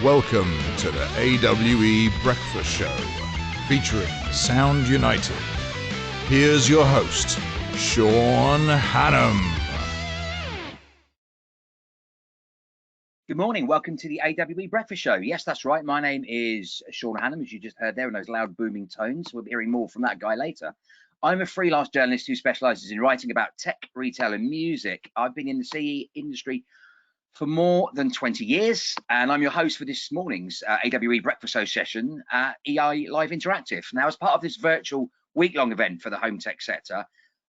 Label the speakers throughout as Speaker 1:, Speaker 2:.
Speaker 1: Welcome to the AWE Breakfast Show, featuring Sound United. Here's your host, Sean Hannam.
Speaker 2: Good morning. Welcome to the AWE Breakfast Show. Yes, that's right. My name is Sean Hannam, as you just heard there in those loud booming tones. We'll be hearing more from that guy later. I'm a freelance journalist who specialises in writing about tech, retail and music. I've been in the CE industry for more than 20 years, and I'm your host for this morning's AWE Breakfast Show session at EI Live Interactive. Now, as part of this virtual week-long event for the home tech sector,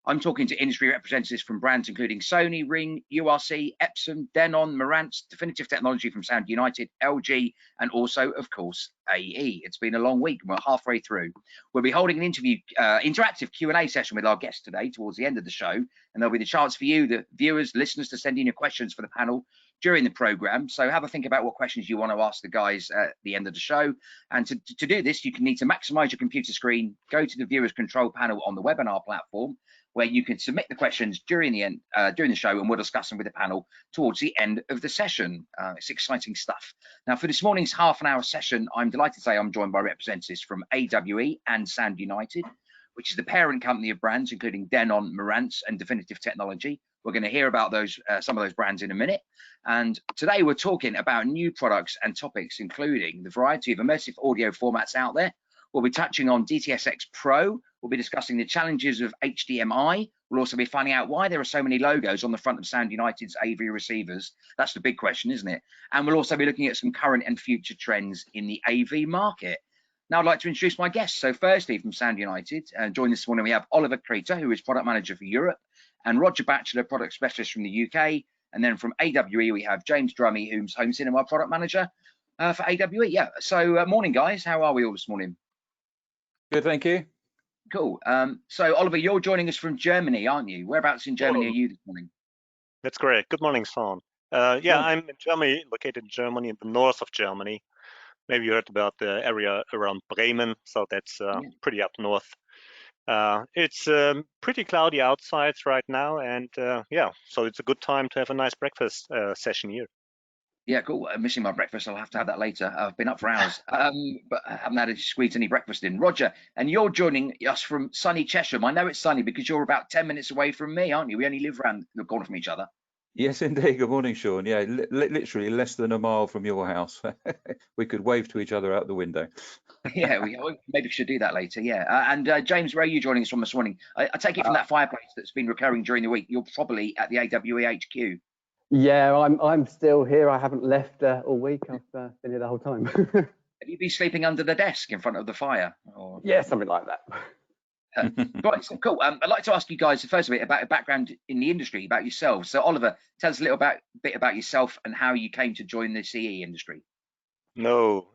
Speaker 2: I'm talking to industry representatives from brands including Sony, Ring, URC, Epson, Denon, Marantz, Definitive Technology from Sound United, LG, and also, of course, AE. It's been a long week, and we're halfway through. We'll be holding an interactive Q&A session with our guests today towards the end of the show, and there'll be the chance for you, the viewers, listeners, to send in your questions for the panel during the program. So have a think about what questions you want to ask the guys at the end of the show. And to do this, you can need to maximize your computer screen, go to the viewers control panel on the webinar platform, where you can submit the questions during the show, and we'll discuss them with the panel towards the end of the session. It's exciting stuff. Now, for this morning's half an hour session, I'm delighted to say I'm joined by representatives from AWE and Sound United, which is the parent company of brands including Denon, Marantz, and Definitive Technology. We're going to hear about those some of those brands in a minute. And today we're talking about new products and topics, including the variety of immersive audio formats out there. We'll be touching on DTS:X Pro. We'll be discussing the challenges of HDMI. We'll also be finding out why there are so many logos on the front of Sound United's AV receivers. That's the big question, isn't it? And we'll also be looking at some current and future trends in the AV market. Now I'd like to introduce my guests. So firstly, from Sound United, joined this morning, we have Oliver Creter, who is Product Manager for Europe, and Roger Batchelor, Product Specialist from the UK. And then from AWE, we have James Drummy, who's Home Cinema Product Manager for AWE. Yeah, so morning, guys. How are we all this morning?
Speaker 3: Good, thank you.
Speaker 2: Cool. So Oliver, you're joining us from Germany, aren't you? Whereabouts in Germany are you this morning?
Speaker 4: That's correct. Good morning, Sean. I'm in Germany, located in Germany, in the north of Germany. Maybe you heard about the area around Bremen, so that's pretty up north. It's pretty cloudy outside right now, and so it's a good time to have a nice breakfast session here.
Speaker 2: Yeah, cool. I'm missing my breakfast. I'll have to have that later. I've been up for hours, but I haven't had to squeeze any breakfast in. Roger, and you're joining us from sunny Chesham. I know it's sunny because you're about 10 minutes away from me, aren't you? We only live around the corner from each other.
Speaker 3: Yes, indeed. Good morning, Sean. Yeah, literally less than a mile from your house. We could wave to each other out the window.
Speaker 2: Yeah, maybe we should do that later. Yeah. And James, where are you joining us from this morning? I take it from that fireplace that's been recurring during the week. You're probably at the AWE HQ.
Speaker 5: Yeah, I'm still here. I haven't left all week. I've been here the whole time.
Speaker 2: Have you been sleeping under the desk in front of the fire? Or...
Speaker 5: Yeah, something like that.
Speaker 2: Right, so cool. I'd like to ask you guys first of all about a background in the industry, about yourselves. So Oliver, tell us a little bit about yourself and how you came to join the CE industry.
Speaker 4: No,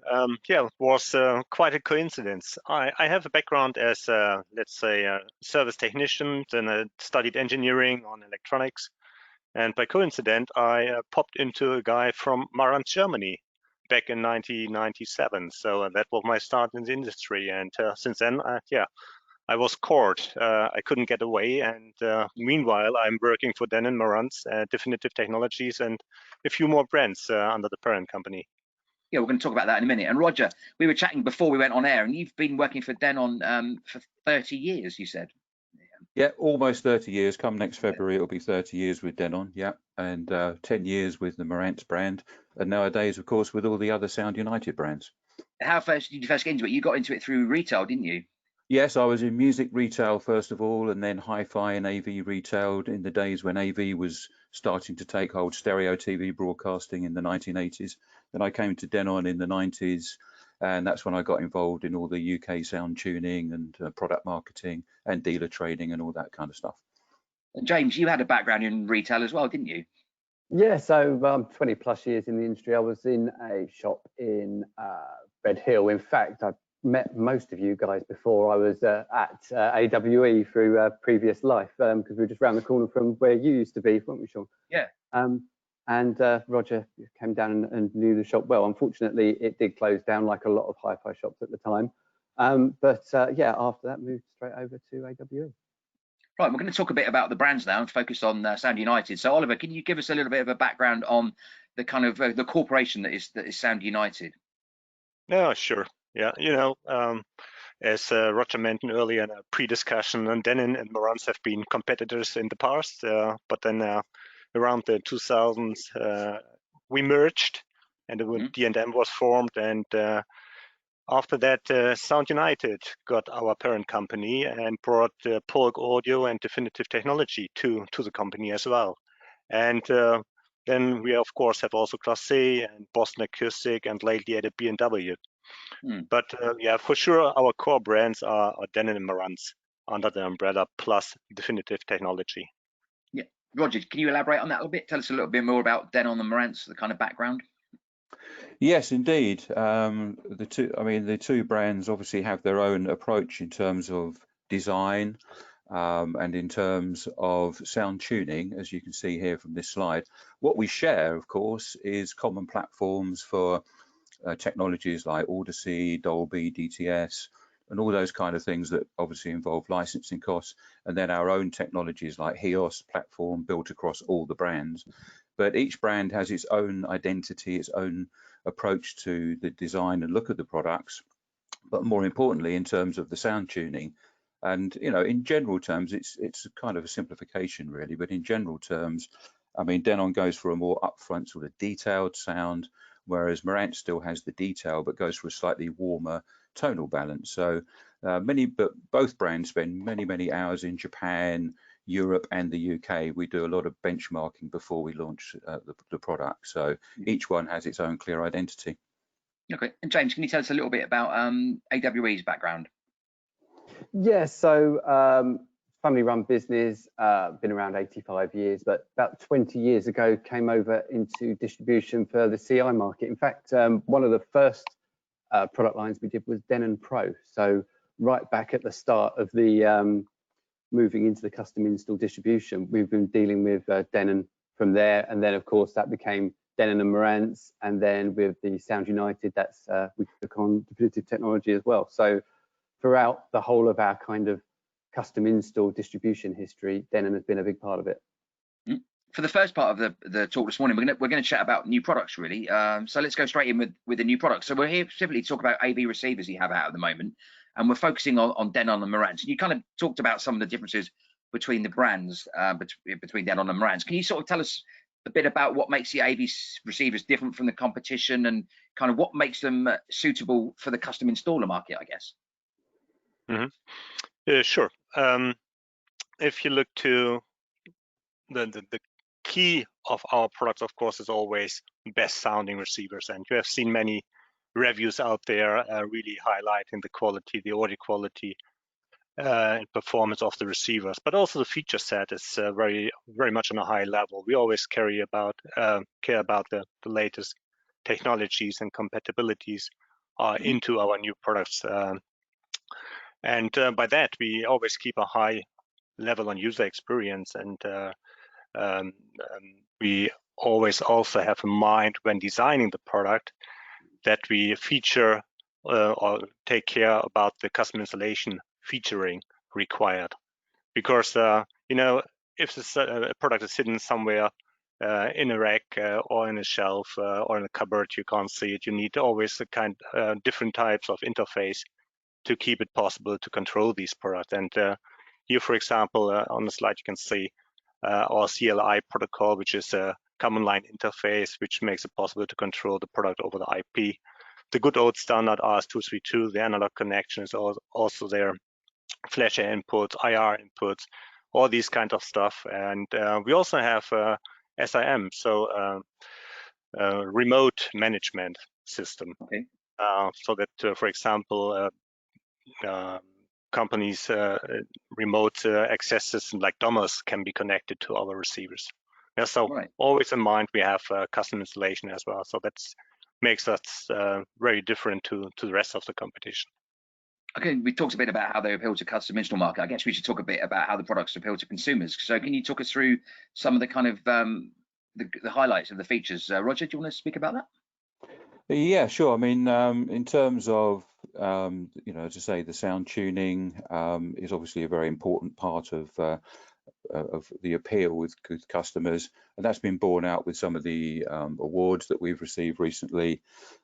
Speaker 4: it was quite a coincidence. I have a background as, let's say, a service technician, then I studied engineering on electronics. And by coincidence, I popped into a guy from Marantz, Germany back in 1997. So that was my start in the industry. And since then, I was caught. I couldn't get away. And meanwhile, I'm working for Denon, Marantz, Definitive Technologies, and a few more brands under the parent company.
Speaker 2: Yeah, we're going to talk about that in a minute. And Roger, we were chatting before we went on air, and you've been working for Denon for 30 years, you said.
Speaker 3: Yeah, almost 30 years. Come next February, it'll be 30 years with Denon. Yeah, and 10 years with the Marantz brand, and nowadays, of course, with all the other Sound United brands.
Speaker 2: How did you first get into it? You got into it through retail, didn't you?
Speaker 3: Yes, I was in music retail first of all, and then hi-fi and AV retailed in the days when AV was starting to take hold, stereo TV broadcasting in the 1980s. Then I came to Denon in the 90s, and that's when I got involved in all the UK sound tuning and product marketing and dealer trading and all that kind of stuff.
Speaker 2: And James, you had a background in retail as well, didn't you?
Speaker 5: Yeah, so 20 plus years in the industry. I was in a shop in Red Hill. In fact, I met most of you guys before I was at AWE through a previous life, because we were just around the corner from where you used to be, weren't we, Sean?
Speaker 2: Yeah.
Speaker 5: And Roger came down and knew the shop well. Unfortunately, it did close down like a lot of hi-fi shops at the time. But after that, moved straight over to AWE.
Speaker 2: Right, we're going to talk a bit about the brands now and focus on Sound United. So Oliver, can you give us a little bit of a background on the kind of the corporation that is Sound United?
Speaker 4: Yeah, sure. Yeah, as Roger mentioned earlier in a pre-discussion, and Denon and Marantz have been competitors in the past, but then around the 2000s we merged, and D&M was formed, and after that Sound United got our parent company and brought Polk Audio and Definitive Technology to the company as well. And then we of course have also Class A and Boston Acoustic, and lately added B&W. But yeah, for sure, our core brands are Denon and Marantz under the umbrella, plus Definitive Technology.
Speaker 2: Yeah, Roger, can you elaborate on that a little bit? Tell us a little bit more about Denon and Marantz, the kind of background.
Speaker 3: Yes, indeed. The two brands obviously have their own approach in terms of design and in terms of sound tuning, as you can see here from this slide. What we share, of course, is common platforms for technologies like Audyssey, Dolby, DTS, and all those kind of things that obviously involve licensing costs, and then our own technologies like HEOS platform built across all the brands. But each brand has its own identity, its own approach to the design and look of the products, but more importantly in terms of the sound tuning. And in general terms, it's kind of a simplification really, but in general terms, I mean, Denon goes for a more upfront sort of detailed sound, whereas Marantz still has the detail but goes for a slightly warmer tonal balance. So but both brands spend many hours in Japan, Europe and the UK. We do a lot of benchmarking before we launch the product. So each one has its own clear identity.
Speaker 2: Okay, and James, can you tell us a little bit about AWE's background?
Speaker 5: Yeah, so family-run business, been around 85 years, but about 20 years ago came over into distribution for the CI market. In fact, one of the first product lines we did was Denon Pro. So right back at the start of the moving into the custom install distribution, we've been dealing with Denon from there, and then of course that became Denon and Marantz, and then with the Sound United, that's we took on Definitive Technology as well. So throughout the whole of our kind of custom install distribution history, Denon has been a big part of it.
Speaker 2: For the first part of the talk this morning, we're going to chat about new products really. So let's go straight in with the new products. So we're here specifically to talk about AV receivers you have out at the moment, and we're focusing on Denon and Marantz. You kind of talked about some of the differences between the brands, between Denon and Marantz. Can you sort of tell us a bit about what makes the AV receivers different from the competition, and kind of what makes them suitable for the custom installer market, I guess?
Speaker 4: Sure. If you look to the key of our products, of course, is always best sounding receivers, and you have seen many reviews out there really highlighting the quality, the audio quality and performance of the receivers, but also the feature set is very much on a high level. We always care about the latest technologies and compatibilities into our new products, and by that we always keep a high level on user experience, and we always also have in mind when designing the product that we feature or take care about the custom installation featuring required, because if this product is sitting somewhere in a rack or in a shelf or in a cupboard, you can't see it. You need always different types of interface to keep it possible to control these products. And here, for example, on the slide you can see our CLI protocol, which is a command line interface, which makes it possible to control the product over the IP. The good old standard RS-232, the analog connection is also there. Flash inputs, IR inputs, all these kind of stuff. And we also have SIM, so remote management system.
Speaker 2: Okay.
Speaker 4: So that, for example, companies' remote access system like Domos can be connected to our receivers. Yeah, so always in mind we have custom installation as well. So that makes us very different to the rest of the competition.
Speaker 2: Okay, we talked a bit about how they appeal to custom install market. I guess we should talk a bit about how the products appeal to consumers. So can you talk us through some of the kind of the highlights of the features? Roger, do you want to speak about that?
Speaker 3: Yeah, sure. I mean, in terms of, as I say, the sound tuning is obviously a very important part of of the appeal with customers, and that's been borne out with some of the awards that we've received recently,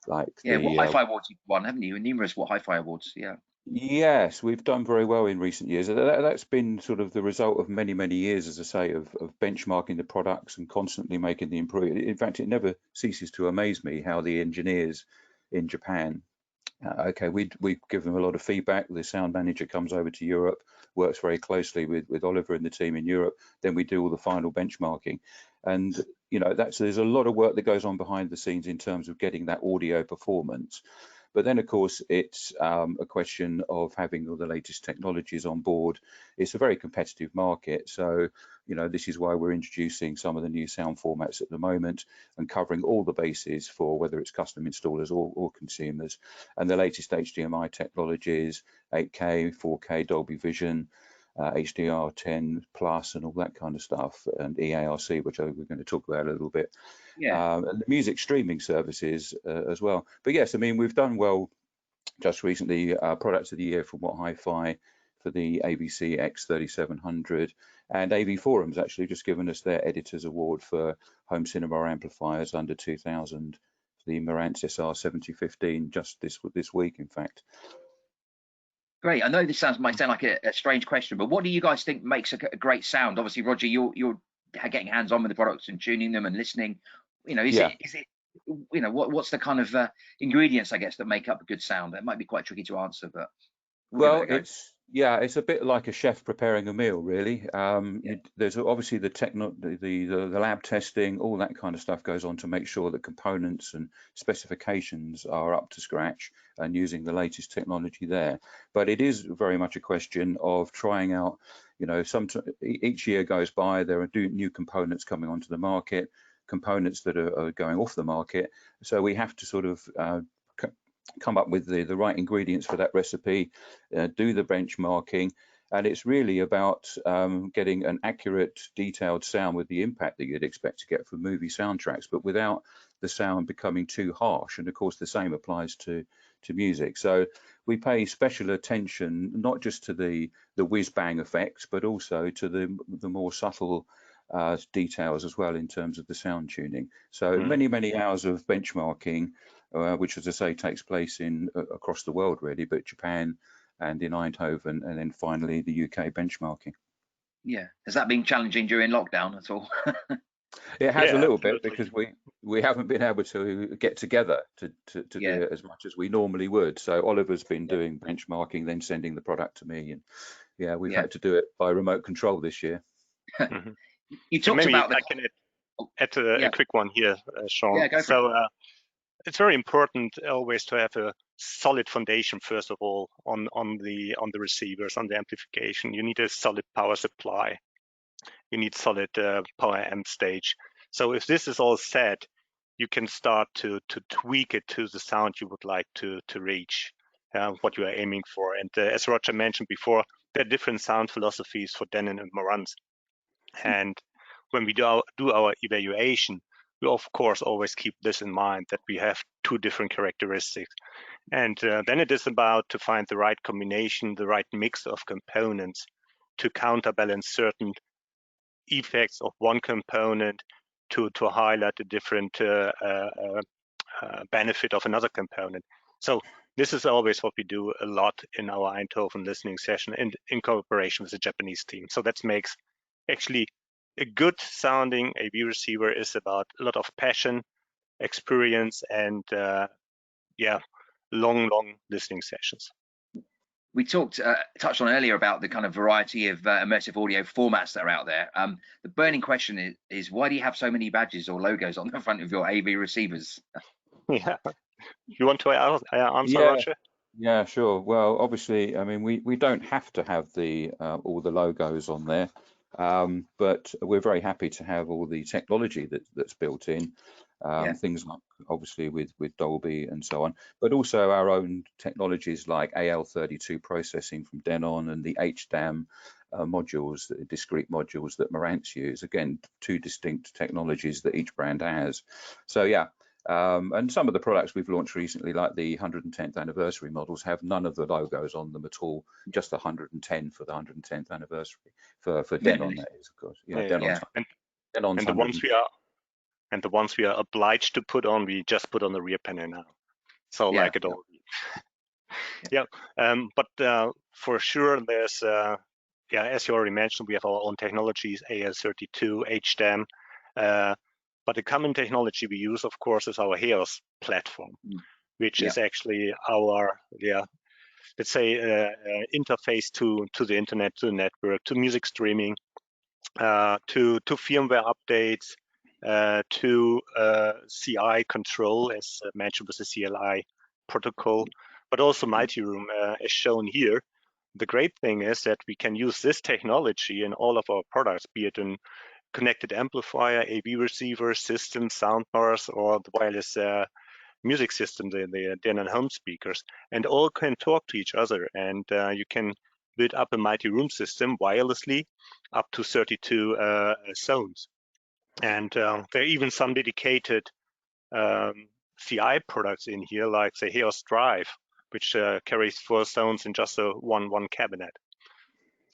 Speaker 3: like
Speaker 2: what Hi-Fi Awards you've won, haven't you? Numerous Hi-Fi Awards, yeah.
Speaker 3: Yes, we've done very well in recent years. That's been sort of the result of many, many years, as I say, of benchmarking the products and constantly making the improvement. In fact, it never ceases to amaze me how the engineers in Japan, okay, we give them a lot of feedback. The sound manager comes over to Europe, works very closely with Oliver and the team in Europe. Then we do all the final benchmarking. And, you know, there's a lot of work that goes on behind the scenes in terms of getting that audio performance. But then, of course, it's a question of having all the latest technologies on board. It's a very competitive market. So, you know, this is why we're introducing some of the new sound formats at the moment and covering all the bases for whether it's custom installers or consumers. And the latest HDMI technologies, 8K, 4K, Dolby Vision, HDR10 Plus and all that kind of stuff, and EARC, which we're going to talk about a little bit.
Speaker 2: Yeah.
Speaker 3: And the music streaming services as well. But yes, I mean, we've done well just recently. Products of the Year from What Hi-Fi for the AVC X3700, and AV Forum's actually just given us their Editors Award for home cinema amplifiers under 2000 for the Marantz SR7015 just this week, in fact.
Speaker 2: Great. I know this might sound like a strange question, but what do you guys think makes a great sound? Obviously, Roger, you're getting hands-on with the products and tuning them and listening. You know, is it you know, what's the kind of ingredients, I guess, that make up a good sound? That might be quite tricky to answer, but
Speaker 3: well, it's a bit like a chef preparing a meal, really. There's obviously the lab testing, all that kind of stuff goes on to make sure that components and specifications are up to scratch and using the latest technology there. But it is very much a question of trying out, you know, each year goes by, there are new components coming onto the market, components that are going off the market. So we have to sort of come up with the right ingredients for that recipe, do the benchmarking, and it's really about getting an accurate, detailed sound with the impact that you'd expect to get from movie soundtracks, but without the sound becoming too harsh. And of course, the same applies to music. So we pay special attention not just to the whiz bang effects, but also to the more subtle details as well in terms of the sound tuning. So many hours of benchmarking, which, as I say, takes place across the world really, but Japan and in Eindhoven, and then finally the UK benchmarking.
Speaker 2: Yeah, has that been challenging during lockdown at all?
Speaker 3: It has a little bit, because we haven't been able to get together to do it as much as we normally would. So Oliver's been doing benchmarking, then sending the product to me, and we've had to do it by remote control this year.
Speaker 2: You talked about
Speaker 4: I can add a quick one here, Sean.
Speaker 2: Yeah, go for it.
Speaker 4: It's very important always to have a solid foundation, first of all, on the receivers, on the amplification. You need a solid power supply. You need solid power amp stage. So if this is all set, you can start to tweak it to the sound you would like to reach, what you are aiming for. And as Roger mentioned before, there are different sound philosophies for Denon and Marantz. And when we do our evaluation, we of course always keep this in mind, that we have two different characteristics. And then it is about to find the right combination, the right mix of components to counterbalance certain effects of one component to highlight a different benefit of another component. So this is always what we do a lot in our Eindhoven listening session in cooperation with the Japanese team. So that makes actually a good sounding AV receiver is about a lot of passion, experience, and long listening sessions.
Speaker 2: We touched on earlier about the kind of variety of immersive audio formats that are out there. The burning question is why do you have so many badges or logos on the front of your AV receivers?
Speaker 4: Yeah, you want to answer, Roger?
Speaker 3: Yeah, sure. Well, obviously, I mean, we don't have to have all the logos on there. But we're very happy to have all the technology that's built in, things like obviously with Dolby and so on, but also our own technologies like AL32 processing from Denon and the HDAM modules, the discrete modules that Marantz use. Again, two distinct technologies that each brand has. So yeah, And some of the products we've launched recently, like the 110th anniversary models, have none of the logos on them at all, just the 110 for the 110th anniversary for Denon, that is, of course.
Speaker 4: Yeah.
Speaker 3: Denon's
Speaker 4: and the ones we are obliged to put on, we just put on the rear panel now. So like it all. But for sure, there's as you already mentioned, we have our own technologies, AES32, HDAM. But the common technology we use, of course, is our HEOS platform, which is actually our, let's say, interface to the internet, to the network, to music streaming, to firmware updates, to CI control, as mentioned with the CLI protocol, but also multi-room, as shown here. The great thing is that we can use this technology in all of our products, be it in connected amplifier, AV receiver, system, soundbars, or the wireless music system, the Denon home speakers, and all can talk to each other. And you can build up a multi-room system wirelessly up to 32 zones. And there are even some dedicated CI products in here, like the HEOS Drive, which carries 4 zones in just one cabinet.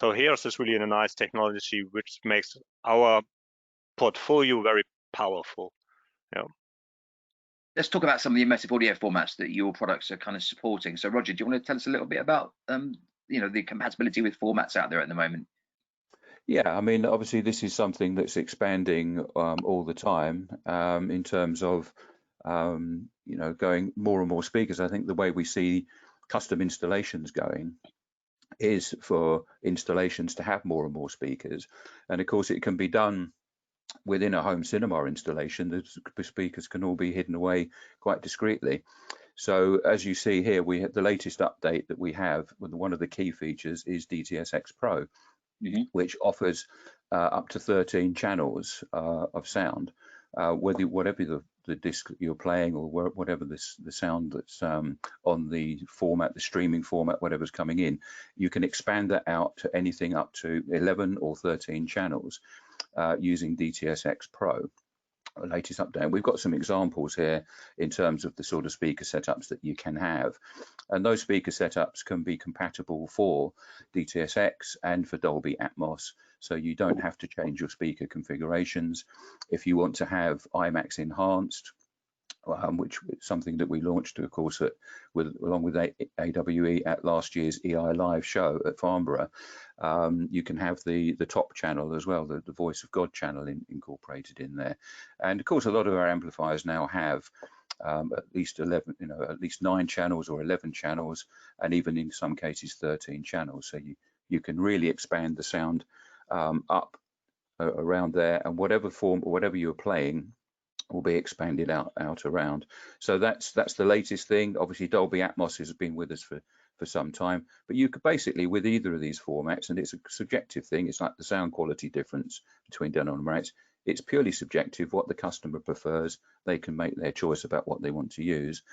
Speaker 4: So HEOS is really a nice technology, which makes our portfolio very powerful.
Speaker 2: Let's talk about some of the immersive audio formats that your products are kind of supporting. So Roger, do you want to tell us a little bit about the compatibility with formats out there at the moment?
Speaker 3: Yeah, I mean, obviously this is something that's expanding all the time in terms of going more and more speakers. I think the way we see custom installations going is for installations to have more and more speakers, and of course it can be done within a home cinema installation. The speakers can all be hidden away quite discreetly. So as you see here, we have the latest update that we have. One of the key features is DTS:X Pro, which offers up to 13 channels of sound, whatever the disc that you're playing, or whatever the sound that's on the format, the streaming format, whatever's coming in, you can expand that out to anything up to 11 or 13 channels using DTS:X Pro, the latest update. We've got some examples here in terms of the sort of speaker setups that you can have, and those speaker setups can be compatible for DTS:X and for Dolby Atmos, so you don't have to change your speaker configurations. If you want to have IMAX enhanced, which is something that we launched, of course, along with AWE at last year's EI Live show at Farnborough, you can have the top channel as well, the Voice of God channel incorporated in there. And of course, a lot of our amplifiers now have at least 11, at least 9 channels or 11 channels, and even in some cases 13 channels. So you can really expand the sound up around there, and whatever form or whatever you're playing will be expanded out around. So that's the latest thing. Obviously Dolby Atmos has been with us for some time, but you could basically, with either of these formats, and it's a subjective thing, it's like the sound quality difference between Denon and Marantz, it's purely subjective. What the customer prefers, they can make their choice about what they want to use,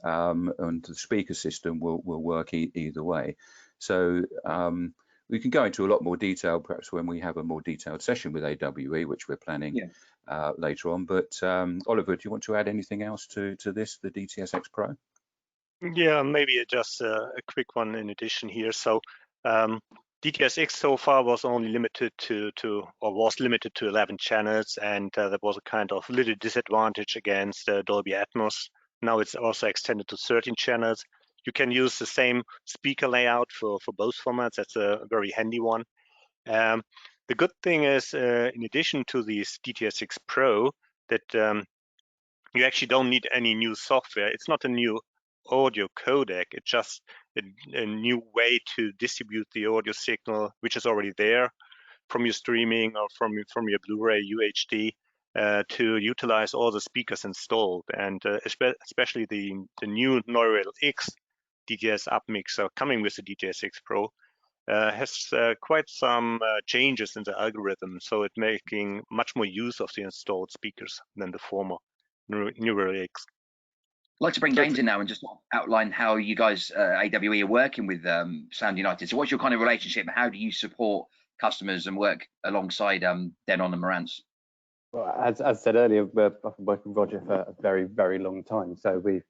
Speaker 3: and the speaker system will work either way. So we can go into a lot more detail perhaps when we have a more detailed session with AWE, which we're planning later on. But Oliver, do you want to add anything else to this, the DTS:X Pro?
Speaker 4: Yeah, maybe just a quick one in addition here. So DTS:X so far was only limited to 11 channels, and that was a kind of little disadvantage against Dolby Atmos. Now it's also extended to 13 channels. You can use the same speaker layout for both formats. That's a very handy one. The good thing is, in addition to this DTS:X Pro, that you actually don't need any new software. It's not a new audio codec. It's just a new way to distribute the audio signal, which is already there from your streaming or from your Blu-ray UHD, to utilize all the speakers installed. And especially the new Neural X DTS upmixer coming with the DTS:X Pro has quite some changes in the algorithm, so it's making much more use of the installed speakers than the former Neural X.
Speaker 2: I'd like to bring James in now and just outline how you guys, AWE, are working with Sound United. So what's your kind of relationship? How do you support customers and work alongside Denon and Marantz?
Speaker 5: Well, as I said earlier, I've been working with Roger for a very, very long time. So we've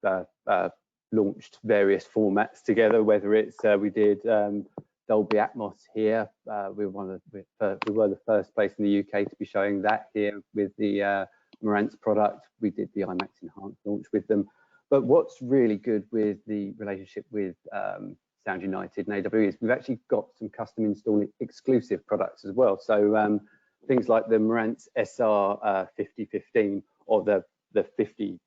Speaker 5: launched various formats together, whether it's we did Dolby Atmos here. We were the first place in the UK to be showing that here with the Marantz product. We did the IMAX Enhanced launch with them. But what's really good with the relationship with Sound United and AWE is we've actually got some custom install exclusive products as well. So things like the Marantz SR 5015 or the 50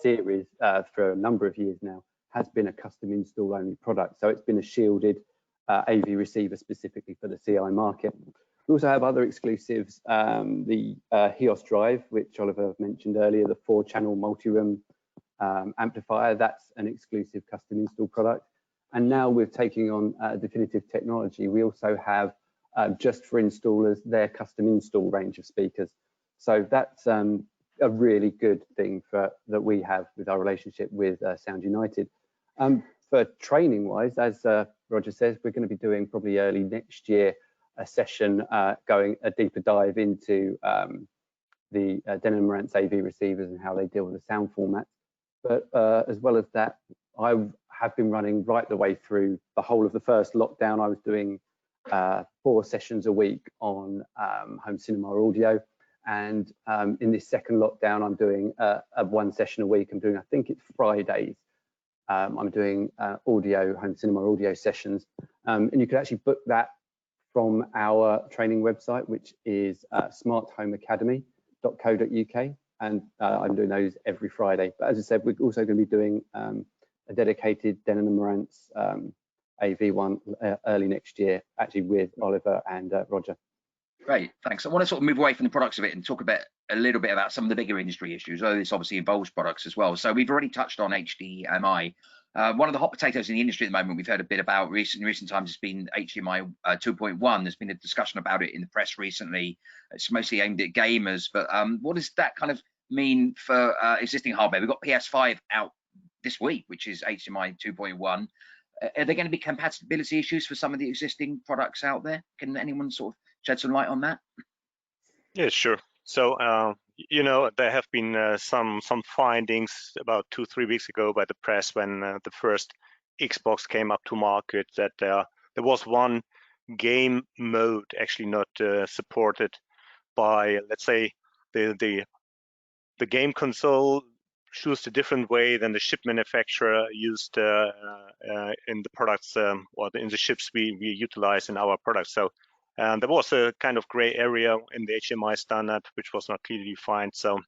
Speaker 5: series for a number of years now has been a custom install only product. So it's been a shielded AV receiver specifically for the CI market. We also have other exclusives, the HEOS Drive, which Oliver mentioned earlier, the 4-channel multi-room amplifier. That's an exclusive custom install product. And now we're taking on Definitive Technology. We also have just for installers their custom install range of speakers. So that's a really good thing that we have with our relationship with Sound United. For training wise, as Roger says, we're going to be doing probably early next year a session going a deeper dive into the Denon Marantz AV receivers and how they deal with the sound format. But as well as that, I have been running right the way through the whole of the first lockdown. I was doing 4 sessions a week on home cinema audio, and in this second lockdown I'm doing 1 session a week. I'm doing, I think it's Fridays, I'm doing audio, home cinema audio sessions, and you can actually book that from our training website, which is smarthomeacademy.co.uk, and I'm doing those every Friday. But as I said, we're also going to be doing a dedicated Denon and Marantz AV one early next year, actually with Oliver and Roger.
Speaker 2: Great, thanks. I want to sort of move away from the products of it and talk a little bit about some of the bigger industry issues. Oh, this obviously involves products as well. So we've already touched on HDMI. One of the hot potatoes in the industry at the moment, we've heard a bit about in recent times, has been HDMI 2.1. There's been a discussion about it in the press recently. It's mostly aimed at gamers, but what does that kind of mean for existing hardware? We've got PS5 out this week, which is HDMI 2.1. Are there going to be compatibility issues for some of the existing products out there? Can anyone sort of shed some light on that?
Speaker 4: Yeah, sure. So, you know, there have been some findings about 2-3 weeks ago by the press when the first Xbox came up to market, that there was one game mode actually not supported by, let's say, the game console choose a different way than the chip manufacturer used in the products or in the chips we utilize in our products. So there was a kind of gray area in the HDMI standard, which was not clearly defined. So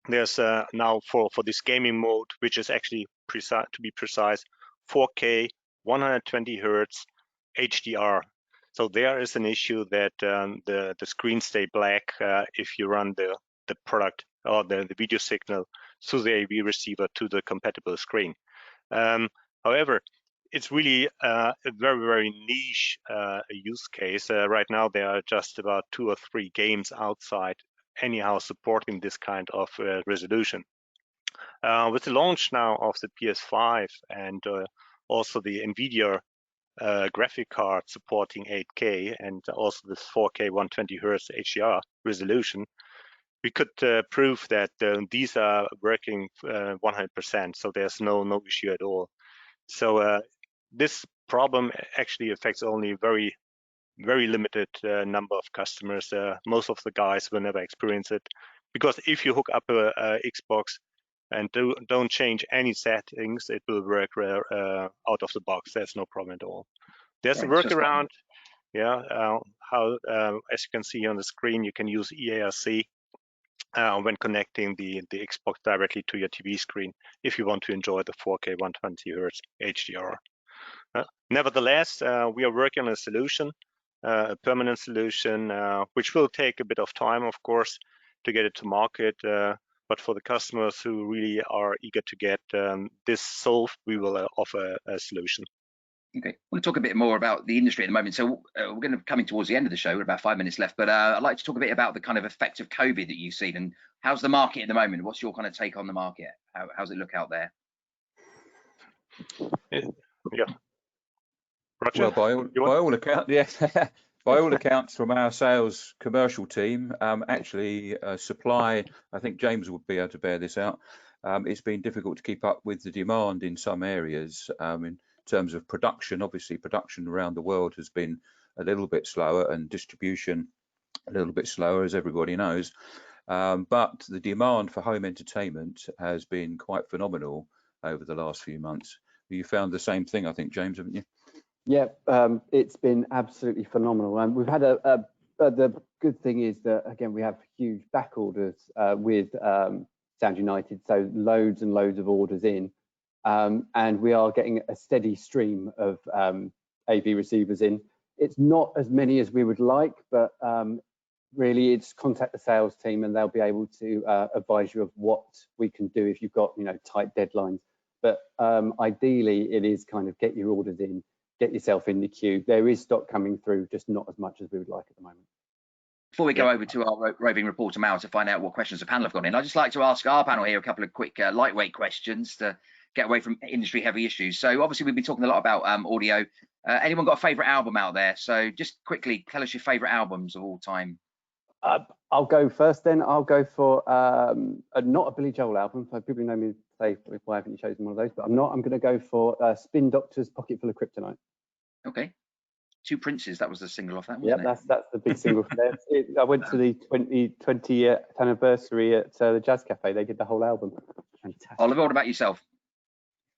Speaker 4: there's now for this gaming mode, which is actually to be precise, 4K, 120 Hertz, HDR. So there is an issue that the screen stay black if you run the product or the video signal through the AV receiver to the compatible screen. However, it's really a very, very niche use case. Right now, there are just about 2 or 3 games outside anyhow supporting this kind of resolution. With the launch now of the PS5 and also the NVIDIA graphic card supporting 8K and also this 4K 120 Hertz HDR resolution, we could prove that these are working 100%. So there's no issue at all. So this problem actually affects only very, very limited number of customers. Most of the guys will never experience it, because if you hook up a Xbox and don't change any settings, it will work out of the box. There's no problem at all. There's a workaround. Yeah, how as you can see on the screen, you can use EARC when connecting the Xbox directly to your TV screen if you want to enjoy the 4K 120 Hertz HDR. Nevertheless, we are working on a solution, a permanent solution, which will take a bit of time, of course, to get it to market. But for the customers who really are eager to get this solved, we will offer a solution.
Speaker 2: Okay, I want to talk a bit more about the industry at the moment. So we're going to be coming towards the end of the show. We're about 5 minutes left, but I'd like to talk a bit about the kind of effect of COVID that you've seen, and how's the market at the moment? What's your kind of take on the market? How's it look out there?
Speaker 4: Yeah, Roger,
Speaker 3: well, by all accounts, yes. by all accounts from our sales commercial team, actually supply, I think James would be able to bear this out, it's been difficult to keep up with the demand in some areas in terms of production. Obviously, production around the world has been a little bit slower and distribution a little bit slower, as everybody knows. But the demand for home entertainment has been quite phenomenal over the last few months. You found the same thing, I think, James, haven't you?
Speaker 5: Yeah, it's been absolutely phenomenal. And we've had the good thing is that, again, we have huge back orders with Sound United, so loads and loads of orders in. And we are getting a steady stream of AV receivers in. It's not as many as we would like, but really it's contact the sales team and they'll be able to advise you of what we can do if you've got, you know, tight deadlines. But ideally it is kind of get your orders in, get yourself in the queue. There is stock coming through, just not as much as we would like at the moment.
Speaker 2: Before we go over to our roving reporter Mal to find out what questions the panel have got in, I'd just like to ask our panel here a couple of quick lightweight questions to get away from industry heavy issues. So obviously we've been talking a lot about audio. Anyone got a favorite album out there? So just quickly tell us your favorite albums of all time.
Speaker 5: I'll go first then. I'll go for not a Billy Joel album. So people know me say, why haven't you chosen one of those? But I'm not. I'm going to go for Spin Doctor's Pocket Full of Kryptonite.
Speaker 2: Okay. Two Princes, that was the single off that, wasn't
Speaker 5: it? That's the big single from there. I went to the 20th anniversary at the Jazz Cafe. They did the whole album. Fantastic.
Speaker 2: Oliver, what about yourself?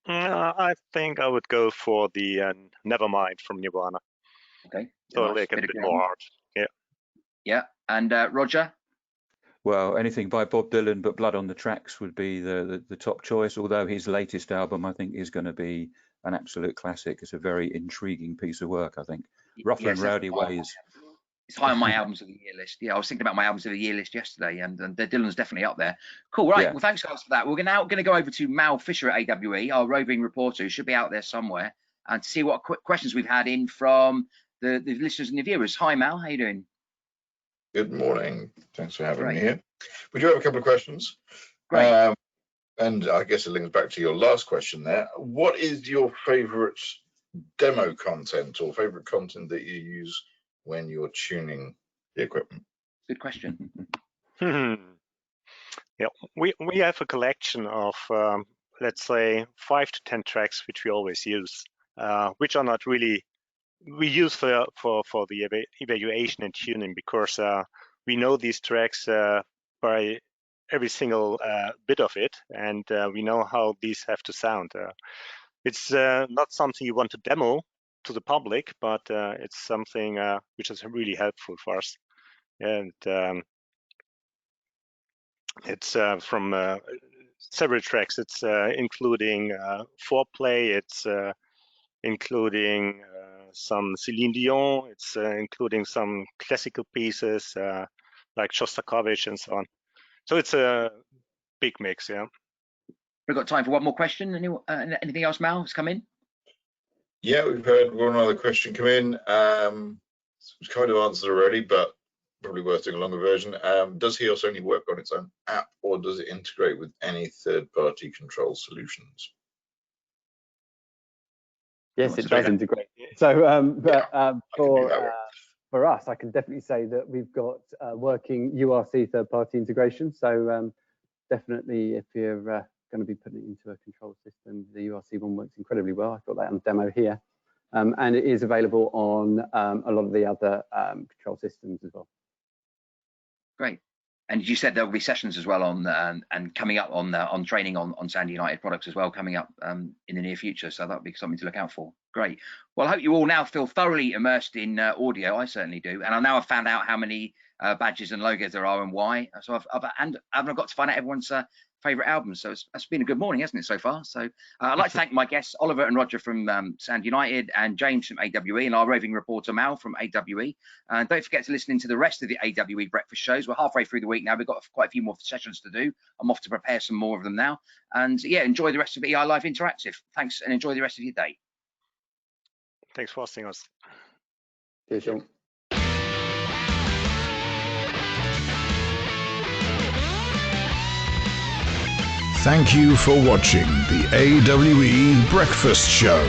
Speaker 4: I think I would go for the Nevermind from Nirvana.
Speaker 2: Okay.
Speaker 4: So nice. Like a bit more hard. Yeah.
Speaker 2: Yeah. And Roger?
Speaker 3: Well, anything by Bob Dylan but Blood on the Tracks would be the top choice, although his latest album, I think, is going to be an absolute classic. It's a very intriguing piece of work, I think. Rough and Rowdy Ways.
Speaker 2: It's high on my albums of the year list. Yeah, I was thinking about my albums of the year list yesterday, and Dylan's definitely up there. Cool, right. Yeah. Well, thanks, guys, for that. We're now going to go over to Mal Fisher at AWE, our roving reporter, who should be out there somewhere, and to see what questions we've had in from the listeners and the viewers. Hi, Mal. How you doing?
Speaker 6: Good morning. Thanks for having me here. We do have a couple of questions.
Speaker 2: Great.
Speaker 6: And I guess it links back to your last question there. What is your favorite demo content or favorite content that you use when you're tuning the equipment?
Speaker 2: Good question.
Speaker 4: Yeah, we have a collection of, let's say, 5 to 10 tracks, which we always use, which are not really, we use for the evaluation and tuning, because we know these tracks by every single bit of it, and we know how these have to sound. It's not something you want to demo to the public, but it's something which is really helpful for us. And it's from several tracks. It's including foreplay, it's including some Celine Dion, it's including some classical pieces like Shostakovich and so on. So it's a big mix, yeah.
Speaker 2: We've got time for one more question. Anything else, Mal, has come in?
Speaker 6: Yeah, we've heard one other question come in. It's kind of answered already, but probably worth doing a longer version. Does HEOS only work on its own app, or does it integrate with any third-party control solutions?
Speaker 5: Yes, it does integrate. So, for us, I can definitely say that we've got working URC third-party integration. So definitely, if you're going to be putting it into a control system, the URC one works incredibly well. I've got that on demo here. And it is available on a lot of the other control systems as well.
Speaker 2: Great. And you said there will be sessions as well on and coming up on training on Sound United products as well, coming up in the near future. So that'll be something to look out for. Great. Well, I hope you all now feel thoroughly immersed in audio. I certainly do. And I now have found out how many badges and logos there are and why. So I've got to find out everyone's favorite album. So it's been a good morning, hasn't it, so far? So I'd like to thank my guests, Oliver and Roger from Sound United, and James from AWE, and our roving reporter Mal from AWE. And don't forget to listen into the rest of the AWE breakfast shows. We're halfway through the week now. We've got quite a few more sessions to do. I'm off to prepare some more of them now. And yeah, enjoy the rest of EI Live Interactive. Thanks, and enjoy the rest of your day.
Speaker 4: Thanks for hosting us.
Speaker 5: Cheers, Sean.
Speaker 1: Thank you for watching the AWE Breakfast Show.